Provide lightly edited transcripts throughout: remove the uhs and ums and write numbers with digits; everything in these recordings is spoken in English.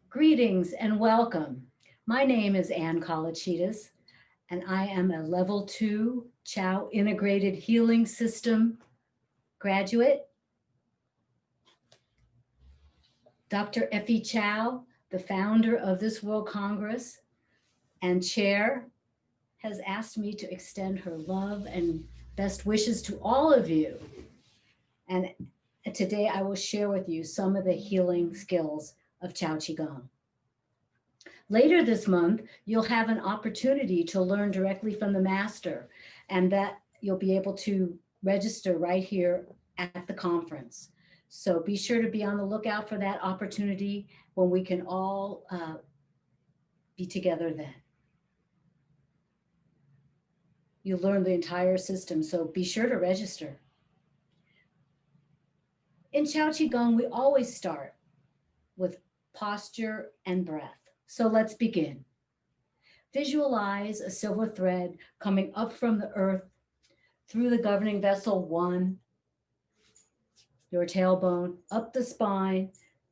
Greetings and welcome. My name is Ann Colachitas, and I am a Level 2 Chow Integrated Healing System graduate. Dr. Effie Chow, the founder of this World Congress and chair, has asked me to extend her love and best wishes to all of you. And today I will share with you some of the healing skills of Chow Qigong. Later this month, you'll have an opportunity to learn directly from the master, and that you'll be able to register right here at the conference. So be sure to be on the lookout for that opportunity when we can all be together then. You'll learn the entire system, so be sure to register. In Chow Qigong, we always start with posture and breath. So let's begin. Visualize a silver thread coming up from the earth through the governing vessel 1, your tailbone, up the spine,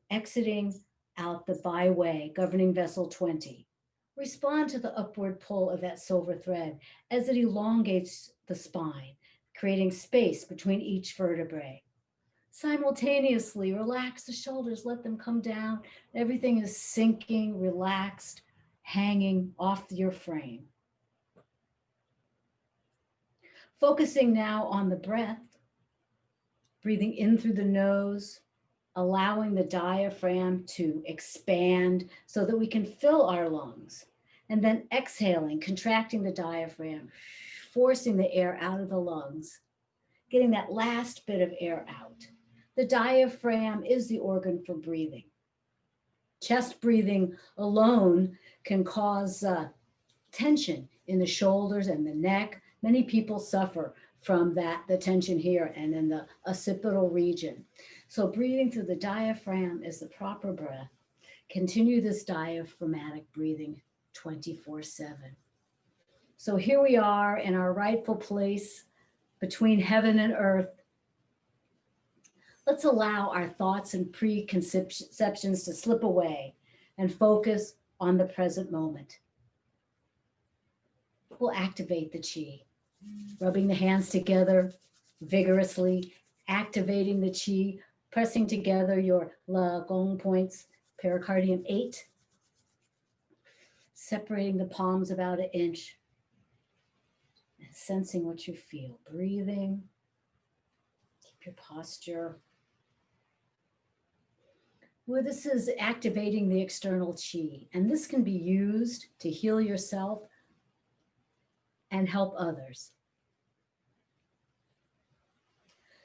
exiting out the byway, governing vessel 20. Respond to the upward pull of that silver thread as it elongates the spine, creating space between each vertebrae. Simultaneously, relax the shoulders, let them come down. Everything is sinking, relaxed, hanging off your frame. Focusing now on the breath, breathing in through the nose, allowing the diaphragm to expand so that we can fill our lungs. And then exhaling, contracting the diaphragm, forcing the air out of the lungs, getting that last bit of air out. The diaphragm is the organ for breathing. Chest breathing alone can cause tension in the shoulders and the neck. Many people suffer from the tension here and in the occipital region. So breathing through the diaphragm is the proper breath. Continue this diaphragmatic breathing 24/7. So here we are in our rightful place between heaven and earth. Let's allow our thoughts and preconceptions to slip away and focus on the present moment. We'll activate the chi, rubbing the hands together vigorously, activating the chi, pressing together your La Gong points, pericardium 8, separating the palms about an inch, and sensing what you feel. Breathing, keep your posture. Well, this is activating the external chi, and this can be used to heal yourself and help others.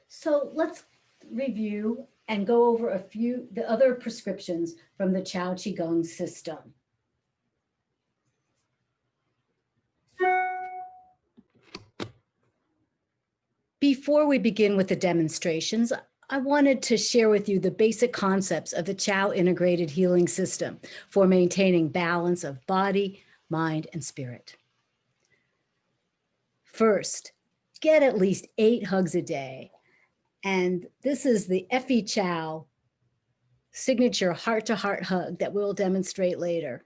So let's review and go over a few the other prescriptions from the Chow Qigong system. Before we begin with the demonstrations, I wanted to share with you the basic concepts of the Chow Integrated Healing System for maintaining balance of body, mind, and spirit. First, get at least 8 hugs a day. And this is the Effie Chow signature heart-to-heart hug that we'll demonstrate later.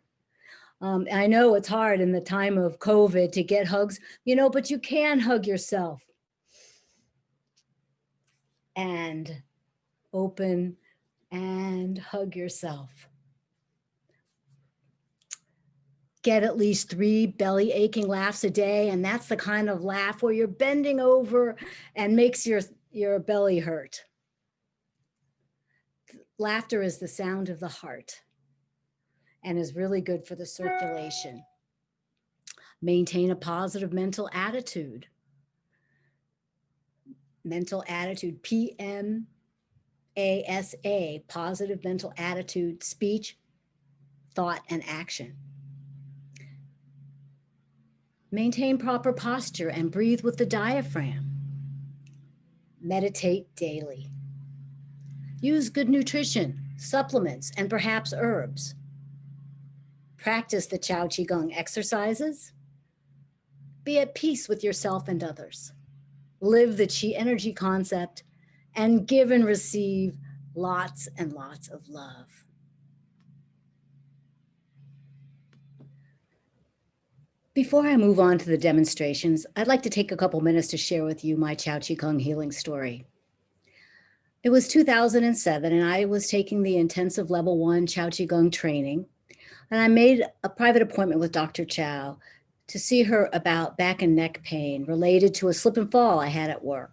I know it's hard in the time of COVID to get hugs, but you can hug yourself. And open and hug yourself. Get at least 3 belly aching laughs a day, and that's the kind of laugh where you're bending over and makes your belly hurt. Laughter is the sound of the heart and is really good for the circulation. Maintain a positive mental attitude. Mental attitude, PMASA, positive mental attitude, speech, thought, and action. Maintain proper posture and breathe with the diaphragm. Meditate daily. Use good nutrition, supplements, and perhaps herbs. Practice the Chow Qigong exercises. Be at peace with yourself and others. Live the Qi energy concept and give and receive lots and lots of love. Before I move on to the demonstrations, I'd like to take a couple minutes to share with you my Chow Qigong healing story. It was 2007, and I was taking the intensive level 1 Chow Qigong training, and I made a private appointment with Dr. Chow to see her about back and neck pain related to a slip and fall I had at work.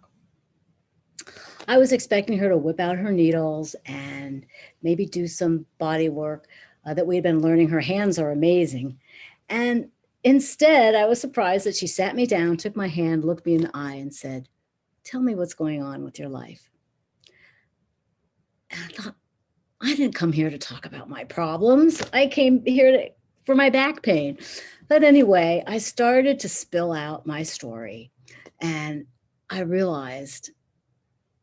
I was expecting her to whip out her needles and maybe do some body work that we had been learning. Her hands are amazing. And instead, I was surprised that she sat me down, took my hand, looked me in the eye, and said, "Tell me what's going on with your life." And I thought, I didn't come here to talk about my problems. I came here for my back pain. But anyway, I started to spill out my story. And I realized,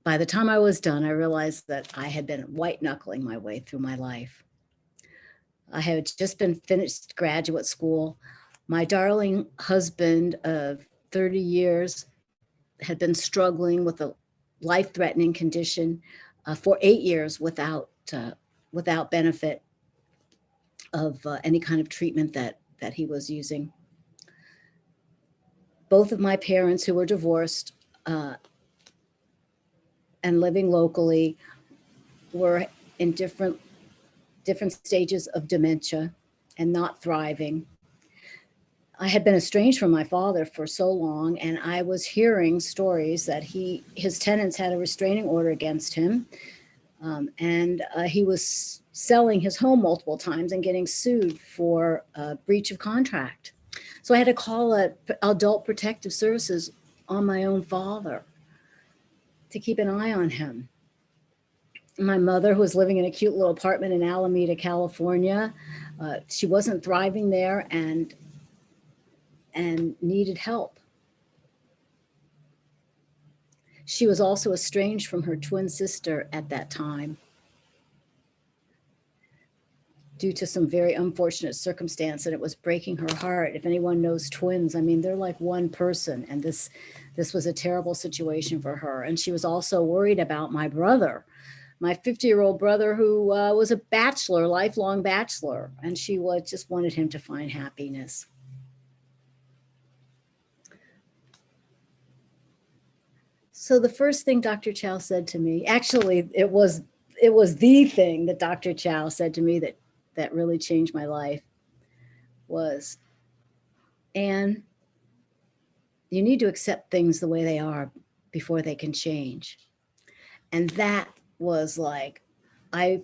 by the time I was done, I realized that I had been white knuckling my way through my life. I had just been finished graduate school. My darling husband of 30 years had been struggling with a life-threatening condition for 8 years without benefit of any kind of treatment that he was using. Both of my parents, who were divorced and living locally, were in different stages of dementia and not thriving. I had been estranged from my father for so long, and I was hearing stories that his tenants had a restraining order against him, and he was selling his home multiple times and getting sued for breach of contract. So I had to call Adult Protective Services on my own father to keep an eye on him. My mother, who was living in a cute little apartment in Alameda, California, she wasn't thriving there and needed help. She was also estranged from her twin sister at that time due to some very unfortunate circumstance, and it was breaking her heart. If anyone knows twins, I mean, they're like one person, and this was a terrible situation for her. And she was also worried about my brother, my 50-year-old brother, who was a bachelor, lifelong bachelor, and she just wanted him to find happiness. So the first thing Dr. Chow said to me, actually, it was the thing that Dr. Chow said to me that really changed my life, was, "Anne, you need to accept things the way they are before they can change." And that was like, I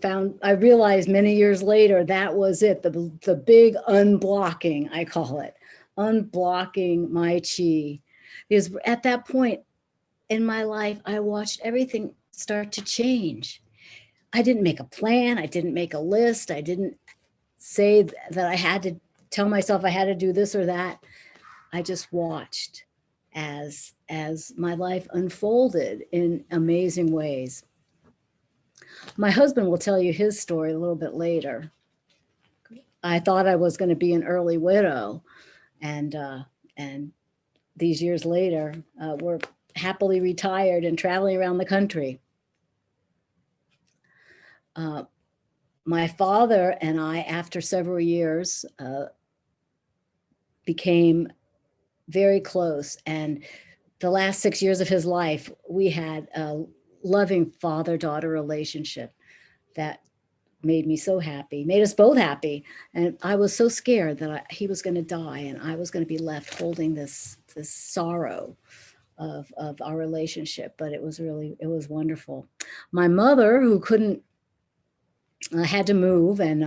realized many years later, that was it, the big unblocking, I call it, unblocking my chi. Because at that point in my life, I watched everything start to change. I didn't make a plan. I didn't make a list. I didn't say that I had to tell myself I had to do this or that. I just watched as my life unfolded in amazing ways. My husband will tell you his story a little bit later. I thought I was going to be an early widow, and these years later, we're happily retired and traveling around the country. My father and I, after several years, became very close. And the last 6 years of his life, we had a loving father-daughter relationship that made me so happy, made us both happy. And I was so scared that he was going to die and I was going to be left holding this sorrow of our relationship. But it was wonderful. My mother, who couldn't, had to move, and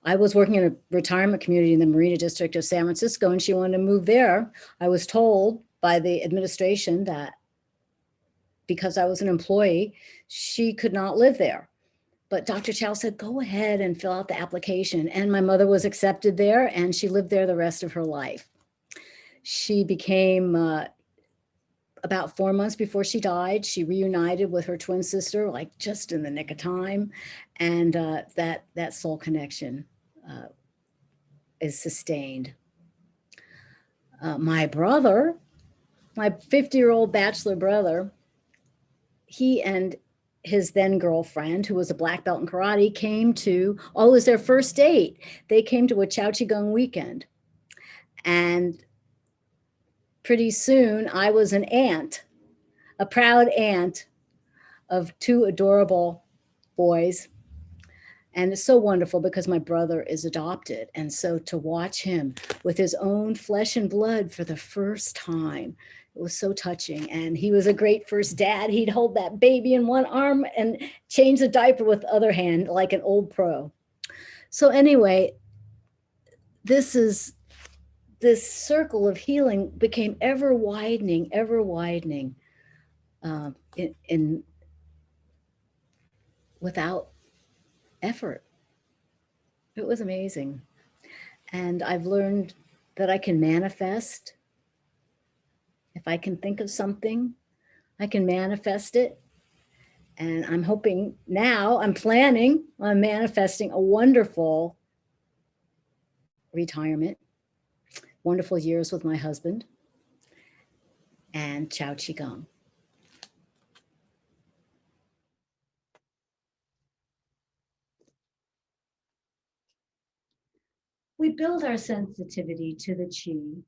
I was working in a retirement community in the Marina District of San Francisco, and she wanted to move there. I was told by the administration that because I was an employee, she could not live there. But Dr. Chow said, go ahead and fill out the application. And my mother was accepted there, and she lived there the rest of her life. She became, about 4 months before she died, she reunited with her twin sister, like just in the nick of time. And that soul connection is sustained. My brother, my 50-year-old bachelor brother, he and his then girlfriend, who was a black belt in karate, came to, it was their first date. They came to a Chow Qigong weekend. And pretty soon I was an aunt, a proud aunt of two adorable boys. And it's so wonderful because my brother is adopted. And so to watch him with his own flesh and blood for the first time, it was so touching. And he was a great first dad. He'd hold that baby in one arm and change the diaper with the other hand, like an old pro. So anyway, this circle of healing became ever widening, in without effort. It was amazing. And I've learned that I can manifest. If I can think of something, I can manifest it. And I'm hoping now, I'm planning on manifesting a wonderful retirement, wonderful years with my husband, and Chow Qigong. We build our sensitivity to the qi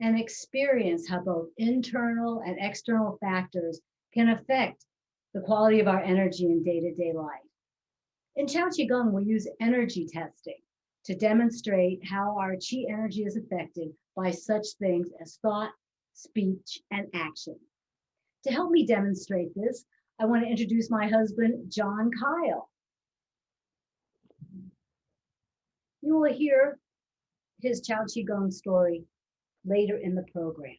and experience how both internal and external factors can affect the quality of our energy in day-to-day life. In Chow Qigong, we use energy testing to demonstrate how our qi energy is affected by such things as thought, speech, and action. To help me demonstrate this, I want to introduce my husband, John Kyle. You will hear his Chow Qigong story later in the program.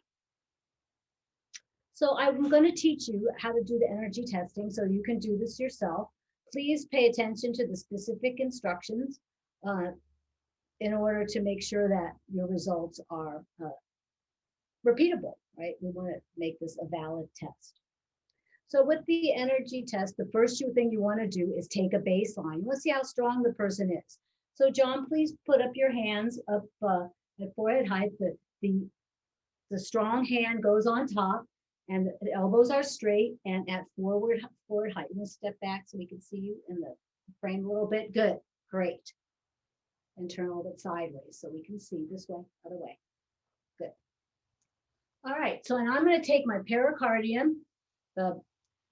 So I'm going to teach you how to do the energy testing so you can do this yourself. Please pay attention to the specific instructions in order to make sure that your results are repeatable, right? We want to make this a valid test. So with the energy test, the first thing you want to do is take a baseline. Let's see how strong the person is. So John, please put up your hands up at forehead height. The strong hand goes on top and the elbows are straight and at forward height. You want to step back so we can see you in the frame a little bit. Good, great. And turn a little bit sideways so we can see this way, other way. Good. All right, so and I'm going to take my pericardium,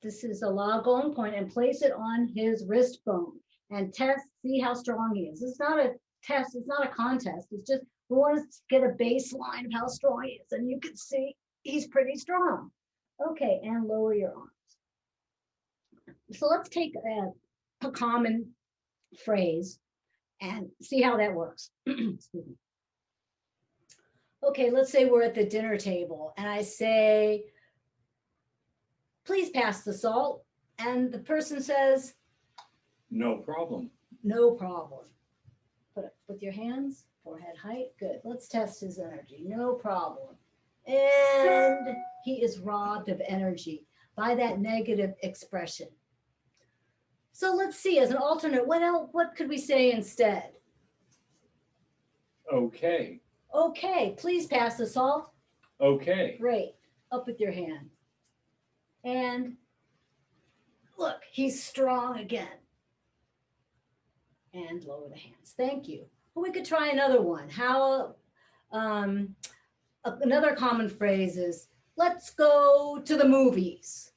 this is a La Gong point, and place it on his wrist bone and test, see how strong he is. It's not a test, it's not a contest. It's just we want to get a baseline of how strong he is, and you can see he's pretty strong. Okay, and lower your arms. So let's take a common phrase and see how that works. Excuse me. Okay, let's say we're at the dinner table and I say, please pass the salt. And the person says, no problem. No problem. Put it with your hands, forehead height. Good. Let's test his energy. No problem. And he is robbed of energy by that negative expression. So let's see, as an alternate, what could we say instead? Okay. Okay, please pass the salt. Okay. Great. Up with your hand. And look, he's strong again. And lower the hands. Thank you. Well, we could try another one. How another common phrase is, let's go to the movies.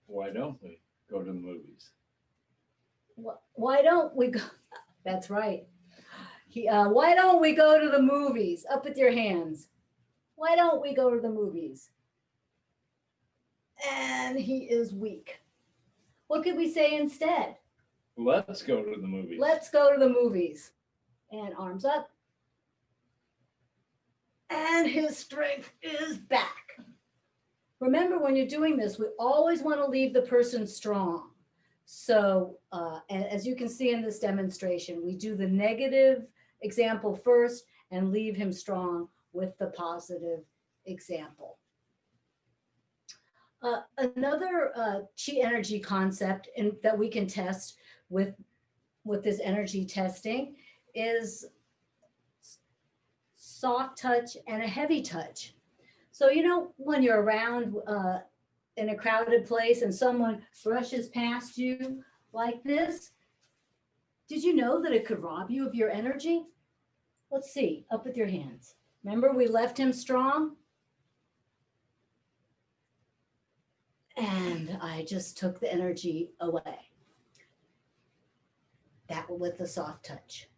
Why don't we go to the movies? Why don't we go? That's right. Why don't we go to the movies? Up with your hands. Why don't we go to the movies? And he is weak. What could we say instead? Let's go to the movies. Let's go to the movies. And arms up. And his strength is back. Remember, when you're doing this, we always want to leave the person strong. So as you can see in this demonstration, we do the negative example first and leave him strong with the positive example. Another chi energy concept that we can test with this energy testing is soft touch and a heavy touch. So, you know, when you're around in a crowded place and someone brushes past you like this, did you know that it could rob you of your energy? Let's see, up with your hands. Remember, we left him strong. And I just took the energy away. That with the soft touch.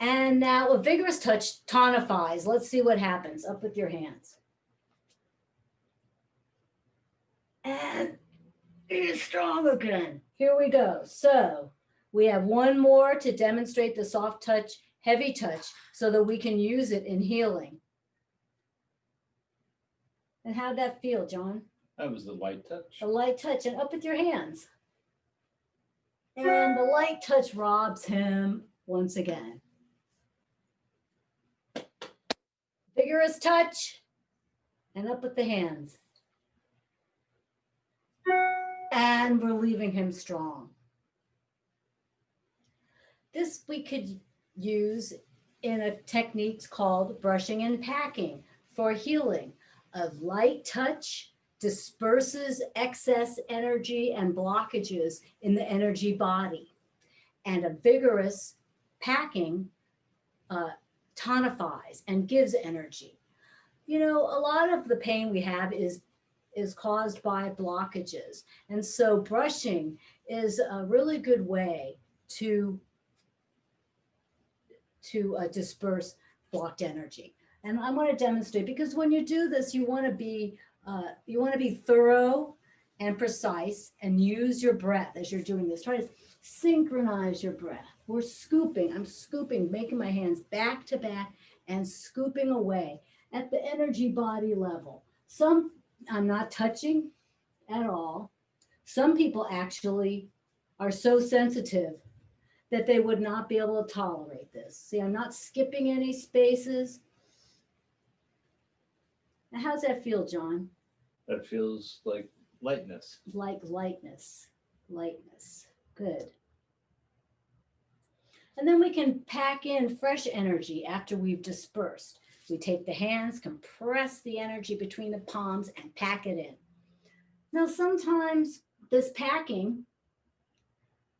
And now a vigorous touch tonifies. Let's see what happens. Up with your hands. And you're strong again. Here we go. So we have one more to demonstrate the soft touch, heavy touch, so that we can use it in healing. And how'd that feel, John? That was the light touch. A light touch, and up with your hands. And the light touch robs him once again. Vigorous touch, and up with the hands. And we're leaving him strong. This we could use in a technique called brushing and packing for healing. A light touch disperses excess energy and blockages in the energy body. And a vigorous packing tonifies and gives energy. You know, a lot of the pain we have is caused by blockages. And so brushing is a really good way to disperse blocked energy. And I want to demonstrate, because when you do this, you want to be thorough and precise and use your breath as you're doing this. Try to synchronize your breath. We're scooping. I'm scooping, making my hands back to back and scooping away at the energy body level. Some I'm not touching at all. Some people actually are so sensitive that they would not be able to tolerate this. See, I'm not skipping any spaces. Now, how's that feel, John? That feels like lightness. Like lightness. Good. And then we can pack in fresh energy after we've dispersed. We take the hands, compress the energy between the palms, and pack it in. Now, sometimes this packing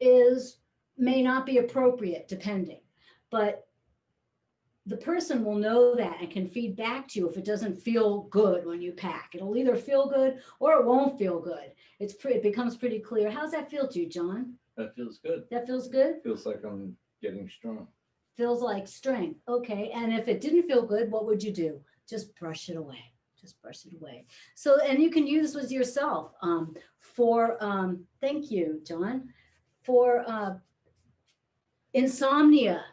may not be appropriate, depending, but the person will know that and can feed back to you if it doesn't feel good when you pack. It'll either feel good or it won't feel good. It becomes pretty clear. How's that feel to you, John? That feels good. That feels good? Feels like I'm getting strong. Feels like strength. Okay. And if it didn't feel good, what would you do? Just brush it away. Just brush it away. So, and you can use with yourself thank you, John, for insomnia.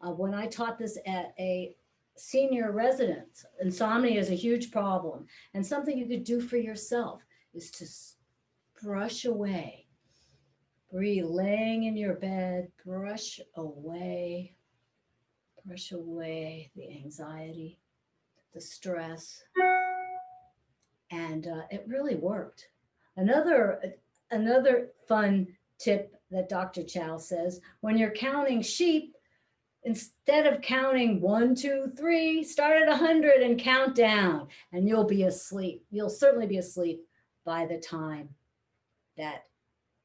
When I taught this at a senior residence, insomnia is a huge problem. And something you could do for yourself is to brush away. Breathe, laying in your bed, brush away the anxiety, the stress. And it really worked. Another fun tip that Dr. Chow says, when you're counting sheep, instead of counting 1, 2, 3, start at 100 and count down, and you'll be asleep. You'll certainly be asleep by the time that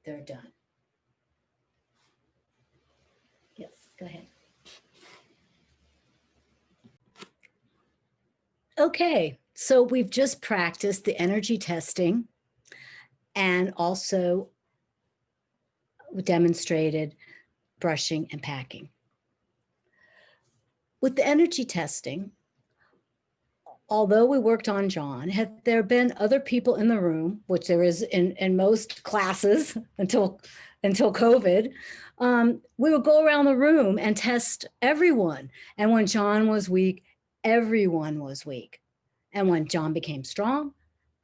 they're done. Yes, go ahead. Okay, so we've just practiced the energy testing and also demonstrated brushing and packing. With the energy testing, although we worked on John, had there been other people in the room, which there is in most classes until COVID, we would go around the room and test everyone. And when John was weak, everyone was weak. And when John became strong,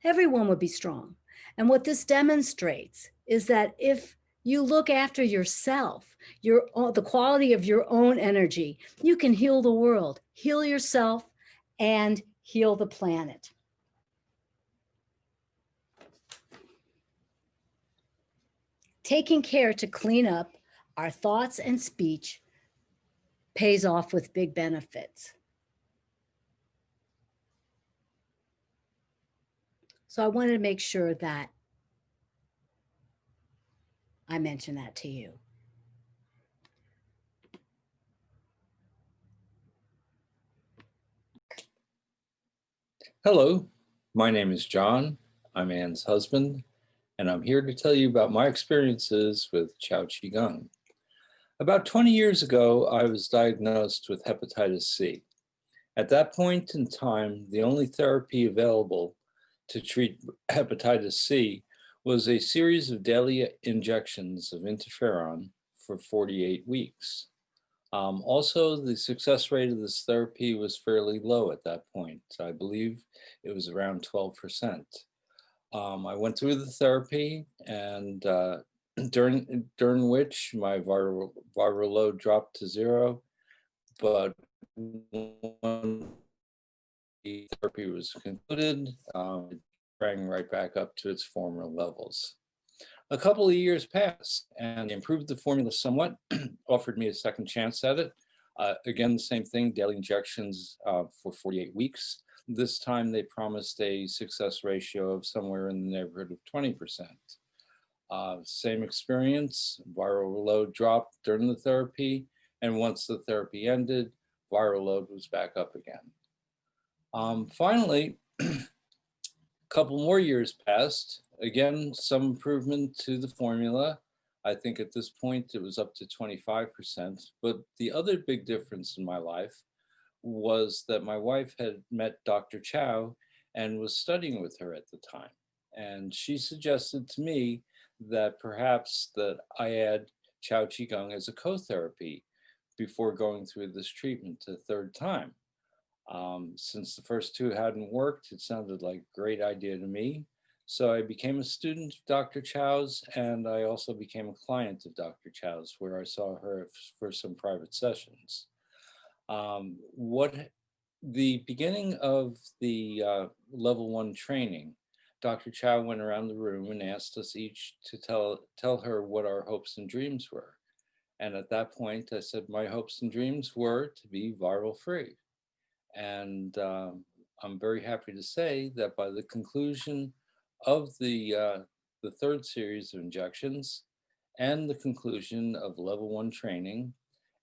everyone would be strong. And what this demonstrates is that if you look after yourself, the quality of your own energy, you can heal the world, heal yourself, and heal the planet. Taking care to clean up our thoughts and speech pays off with big benefits. So I wanted to make sure that I mention that to you. Hello. My name is John. I'm Anne's husband, and I'm here to tell you about my experiences with Chow Qigong. About 20 years ago, I was diagnosed with hepatitis C. At that point in time, the only therapy available to treat hepatitis C was a series of daily injections of interferon for 48 weeks. Also, the success rate of this therapy was fairly low at that point. I believe it was around 12%. I went through the therapy, and during which my viral load dropped to zero. But when the therapy was concluded, it sprang right back up to its former levels. A couple of years passed, and they improved the formula somewhat, offered me a second chance at it. Again, the same thing, daily injections for 48 weeks. This time they promised a success ratio of somewhere in the neighborhood of 20%. Same experience, viral load dropped during the therapy, and once the therapy ended, viral load was back up again. Finally, a couple more years passed. Again, some improvement to the formula. I think at this point it was up to 25%. But the other big difference in my life was that my wife had met Dr. Chow and was studying with her at the time. And she suggested to me that perhaps that I add Chow Qigong as a co-therapy before going through this treatment a third time. Since the first two hadn't worked, it sounded like a great idea to me. So I became a student of Dr. Chow's, and I also became a client of Dr. Chow's, where I saw her for some private sessions. What the beginning of the level 1 training, Dr. Chow went around the room and asked us each to tell her what our hopes and dreams were. And at that point, I said my hopes and dreams were to be viral free. And I'm very happy to say that by the conclusion of the third series of injections and the conclusion of level 1 training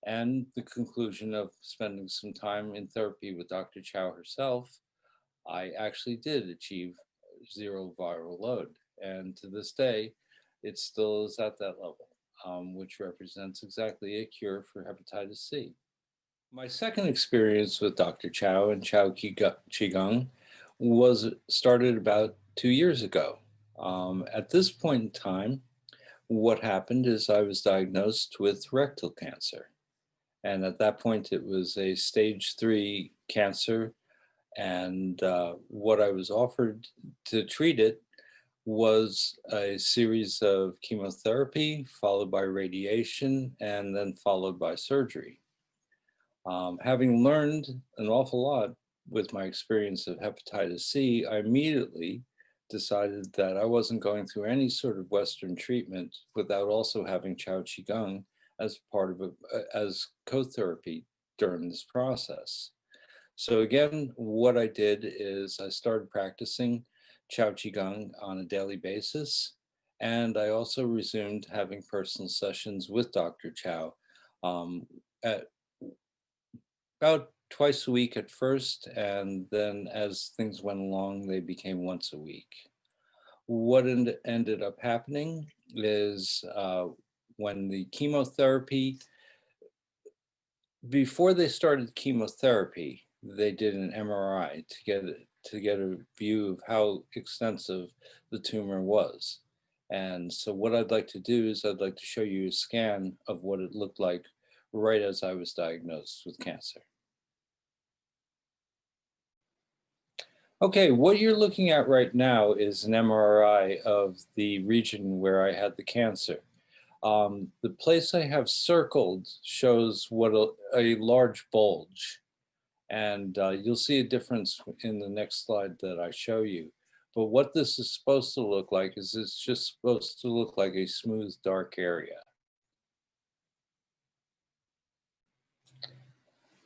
and the conclusion of spending some time in therapy with Dr. Chow herself, I actually did achieve zero viral load. And to this day, it still is at that level, which represents exactly a cure for hepatitis C. My second experience with Dr. Chow and Chow Qigong was started about 2 years ago. At this point in time, what happened is I was diagnosed with rectal cancer. And at that point, it was a stage 3 cancer. And what I was offered to treat it was a series of chemotherapy, followed by radiation, and then followed by surgery. Having learned an awful lot with my experience of hepatitis C, I immediately decided that I wasn't going through any sort of Western treatment without also having Chow Qigong as part of as co-therapy during this process. So again, what I did is I started practicing Chow Qigong on a daily basis, and I also resumed having personal sessions with Dr. Chow at about twice a week at first, and then as things went along, they became once a week. What ended up happening is when the chemotherapy, before they started chemotherapy, they did an MRI to get a view of how extensive the tumor was. And so what I'd like to do is I'd like to show you a scan of what it looked like right as I was diagnosed with cancer. Okay, what you're looking at right now is an MRI of the region where I had the cancer. The place I have circled shows what a large bulge, and you'll see a difference in the next slide that I show you. But what this is supposed to look like is it's just supposed to look like a smooth, dark area.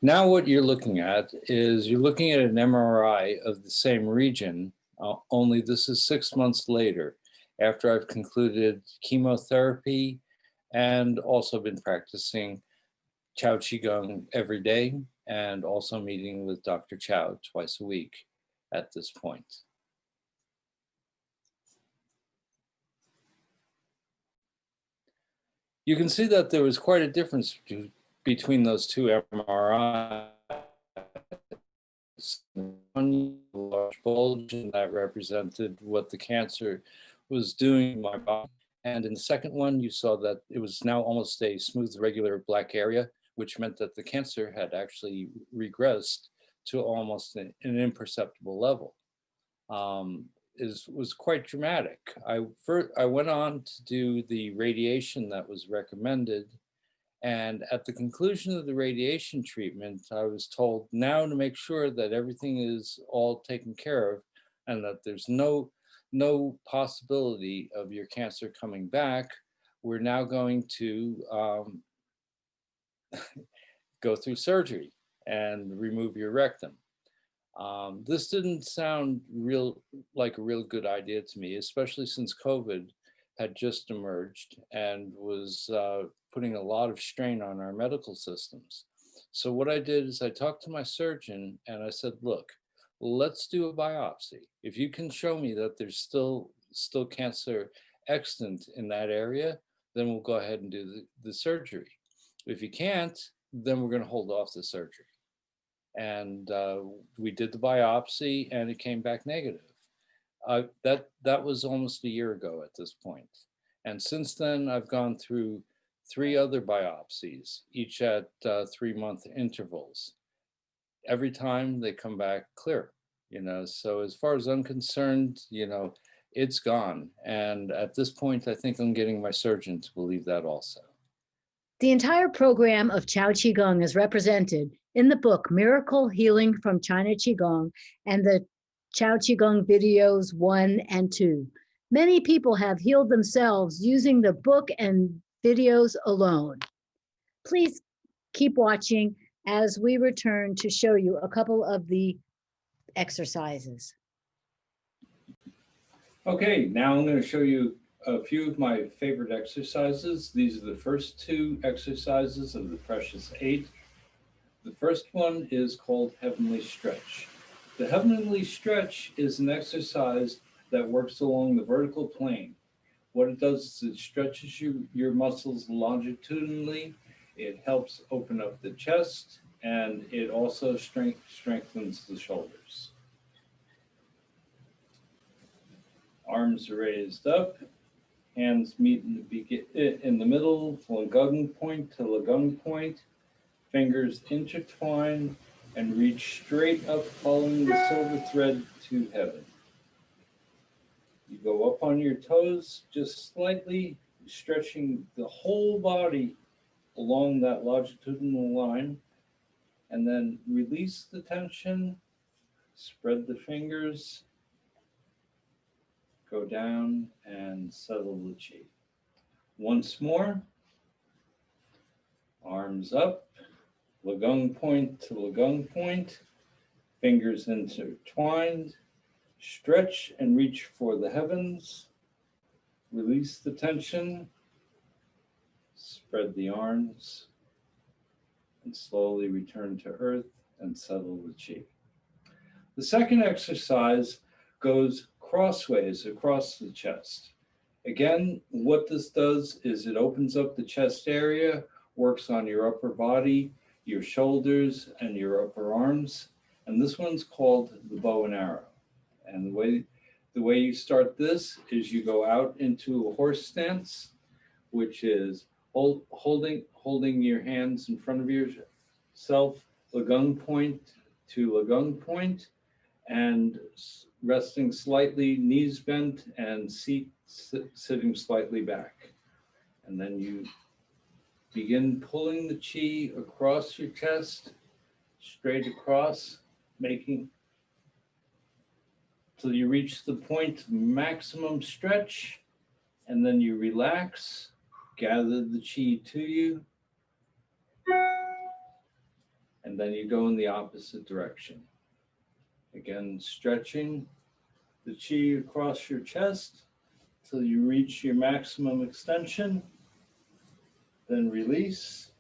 Now what you're looking at is you're looking at an MRI of the same region, only this is 6 months later, after I've concluded chemotherapy and also been practicing Chow Qigong every day and also meeting with Dr. Chow twice a week at this point. You can see that there was quite a difference between those two MRIs. One large bulge, and that represented what the cancer was doing in my body. And in the second one, you saw that it was now almost a smooth, regular black area, which meant that the cancer had actually regressed to almost an imperceptible level. Was quite dramatic. I went on to do the radiation that was recommended, and at the conclusion of the radiation treatment, I was told now to make sure that everything is all taken care of and that there's no possibility of your cancer coming back. We're now going to go through surgery and remove your rectum. This didn't sound like a real good idea to me, especially since COVID had just emerged and was putting a lot of strain on our medical systems. So what I did is I talked to my surgeon and I said, look, let's do a biopsy. If you can show me that there's still cancer extant in that area, then we'll go ahead and do the surgery. If you can't, then we're going to hold off the surgery. And we did the biopsy and it came back negative. That was almost a year ago at this point. And since then, I've gone through 3 other biopsies, each at 3-month intervals. Every time they come back clear, so as far as I'm concerned, it's gone. And at this point, I think I'm getting my surgeon to believe that also. The entire program of Chow Qigong is represented in the book Miracle Healing from China Qigong and the Chow Qigong videos 1 and 2. Many people have healed themselves using the book and videos alone. Please keep watching as we return to show you a couple of the exercises. Okay, now I'm going to show you a few of my favorite exercises. These are the first 2 exercises of the Precious 8. The first one is called Heavenly Stretch. The Heavenly Stretch is an exercise that works along the vertical plane. What it does is it stretches your muscles longitudinally. It helps open up the chest, and it also strengthens the shoulders. Arms raised up, hands meet in the middle, Lagung point to Lagung point. Fingers intertwine and reach straight up, following the silver thread to heaven. You go up on your toes, just slightly stretching the whole body along that longitudinal line, and then release the tension, spread the fingers, go down and settle the chi. Once more, arms up, Lagung point to Lagung point, fingers intertwined, stretch and reach for the heavens, release the tension, spread the arms, and slowly return to earth and settle the chi. The second exercise goes crossways across the chest. Again, what this does is it opens up the chest area, works on your upper body, your shoulders, and your upper arms. And this one's called the bow and arrow. And the way you start this is you go out into a horse stance, which is holding your hands in front of yourself, Lagung point to Lagung point, and resting slightly, knees bent, and sitting slightly back. And then you begin pulling the chi across your chest, straight across, making till you reach the point of maximum stretch, and then you relax, gather the chi to you, and then you go in the opposite direction. Again, stretching the chi across your chest till you reach your maximum extension, then release,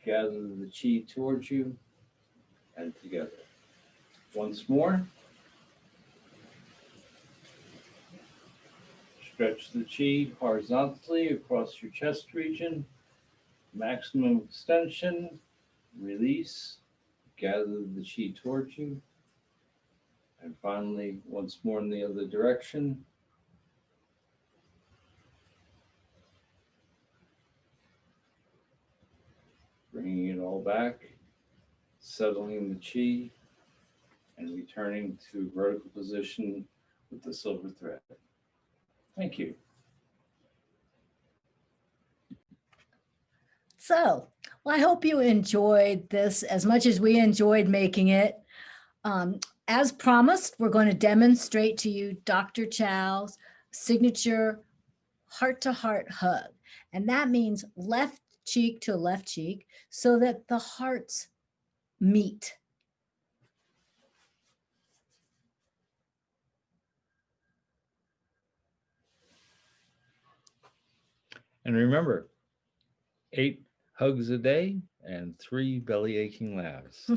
gather the chi towards you, and together. Once more. Stretch the chi horizontally across your chest region Maximum extension, release, gather the chi towards you. And finally, once more in the other direction. Bringing it all back, settling the chi, and returning to vertical position with the silver thread. Thank you. So, well, I hope you enjoyed this as much as we enjoyed making it. As promised, we're going to demonstrate to you Dr. Chow's signature heart-to-heart hug. And that means left cheek to left cheek so that the hearts meet. And remember, 8 hugs a day and 3 belly aching laughs.